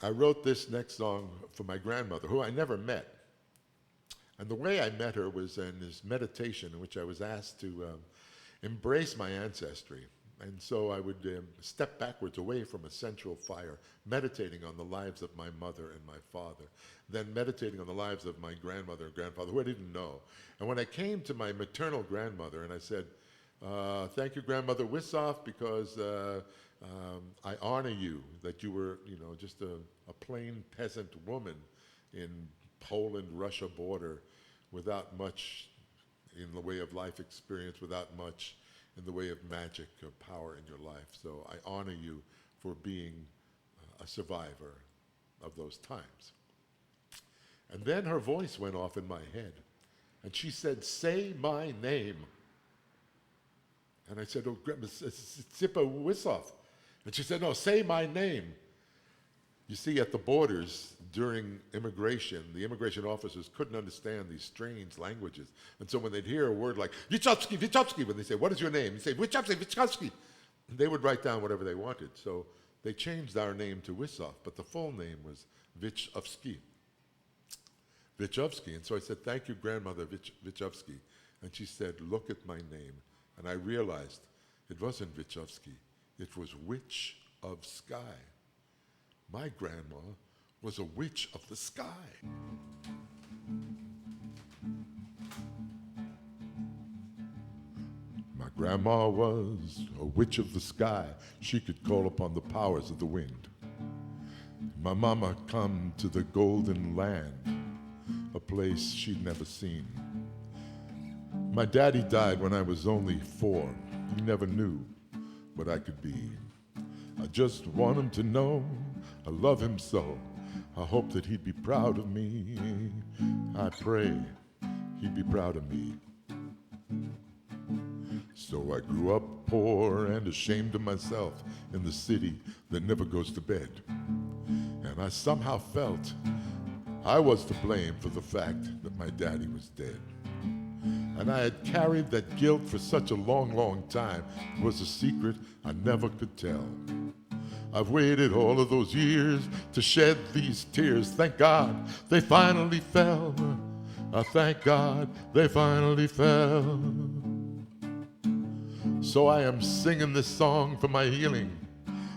I wrote this next song for my grandmother, who I never met. And the way I met her was in this meditation in which I was asked to embrace my ancestry. And so I would step backwards away from a central fire, meditating on the lives of my mother and my father, then meditating on the lives of my grandmother and grandfather, who I didn't know. And when I came to my maternal grandmother and I said, thank you, Grandmother Wissoff, because I honor you, that you were, just a plain peasant woman in Poland-Russia border without much in the way of life experience, without much in the way of magic or power in your life. So I honor you for being a survivor of those times. And then her voice went off in my head, and she said, say my name. And I said, oh, Grandma, it's Zipa Wissoff. And she said, no, say my name. You see, at the borders during immigration, the immigration officers couldn't understand these strange languages. And so when they'd hear a word like, Wichowski, Wichowski, when they say, what is your name? You say, Wichowski, Wichowski. They would write down whatever they wanted. So they changed our name to Wissoff, but the full name was Wichowski. Wichowski. And so I said, thank you, Grandmother Wichowski. And she said, look at my name. And I realized it wasn't Wichowski. It was Witch of Sky. My grandma was a witch of the sky. My grandma was a witch of the sky. She could call upon the powers of the wind. My mama come to the golden land, a place she'd never seen. My daddy died when I was only 4. He never knew what I could be. I just want him to know I love him so. I hope that he'd be proud of me. I pray he'd be proud of me. So I grew up poor and ashamed of myself in the city that never goes to bed. And I somehow felt I was to blame for the fact that my daddy was dead. And I had carried that guilt for such a long, long time. It was a secret I never could tell. I've waited all of those years to shed these tears. Thank God they finally fell. Thank God they finally fell. So I am singing this song for my healing.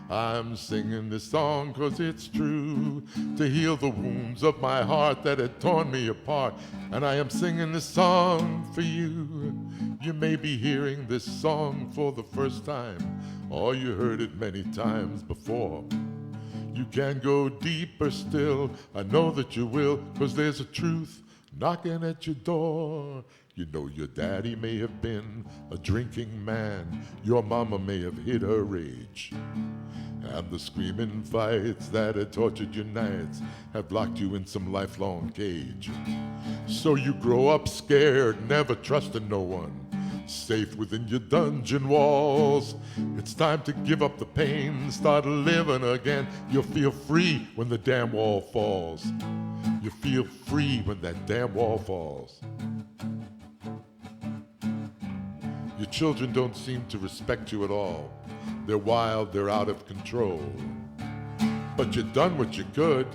I'm singing this song 'cause it's true, to heal the wounds of my heart that had torn me apart. And I am singing this song for you. You may be hearing this song for the first time, or you heard it many times before. You can go deeper still, I know that you will, 'cause there's a truth knocking at your door. You know your daddy may have been a drinking man, your mama may have hid her rage, and the screaming fights that had tortured your nights have locked you in some lifelong cage. So you grow up scared, never trusting no one, safe within your dungeon walls. It's time to give up the pain, start living again. You'll feel free when the damn wall falls. You feel free when that damn wall falls. Your children don't seem to respect you at all. They're wild, they're out of control. But you've done what you could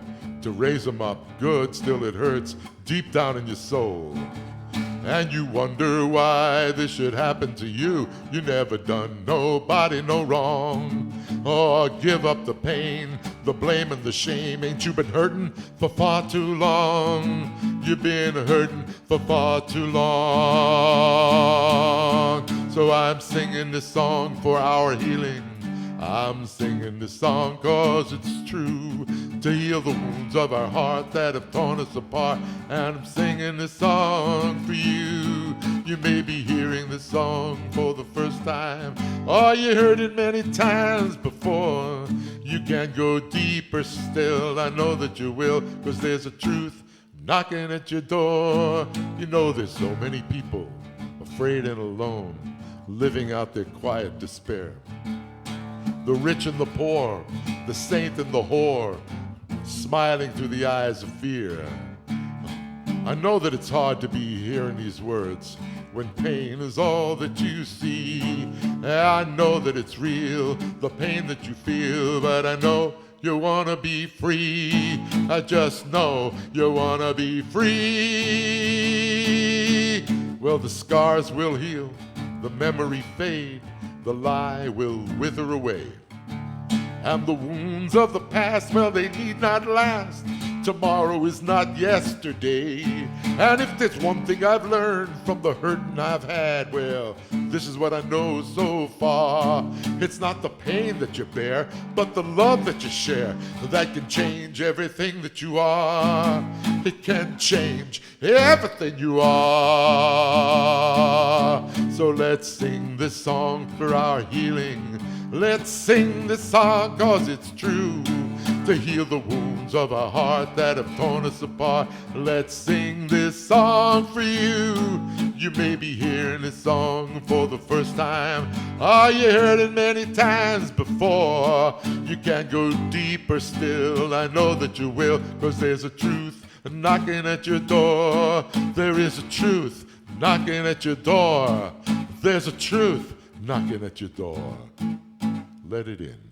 to raise them up good, still it hurts deep down in your soul. And you wonder why this should happen to you. You never done nobody no wrong. Oh, give up the pain, the blame and the shame. Ain't you been hurting for far too long? You've been hurting for far too long. So I'm singing this song for our healing. I'm singing this song 'cause it's true, to heal the wounds of our heart that have torn us apart. And I'm singing this song for you. You may be hearing this song for the first time, or you heard it many times before. You can go deeper still, I know that you will, 'cause there's a truth knocking at your door. You know there's so many people afraid and alone, living out their quiet despair. The rich and the poor, the saint and the whore, smiling through the eyes of fear. I know that it's hard to be hearing these words when pain is all that you see. I know that it's real, the pain that you feel, but I know you wanna be free. I just know you wanna be free. Well, the scars will heal, the memory fade, the lie will wither away. And the wounds of the past, well, they need not last. Tomorrow is not yesterday. And if there's one thing I've learned from the hurting I've had, well, this is what I know so far. It's not the pain that you bear, but the love that you share that can change everything that you are. It can change everything you are. So let's sing this song for our healing. Let's sing this song 'cause it's true, to heal the wounds of our heart that have torn us apart. Let's sing this song for you. You may be hearing this song for the first time, or you heard it many times before. You can go deeper still, I know that you will, 'cause there's a truth knocking at your door. There is a truth knocking at your door. There's a truth knocking at your door. Let it in.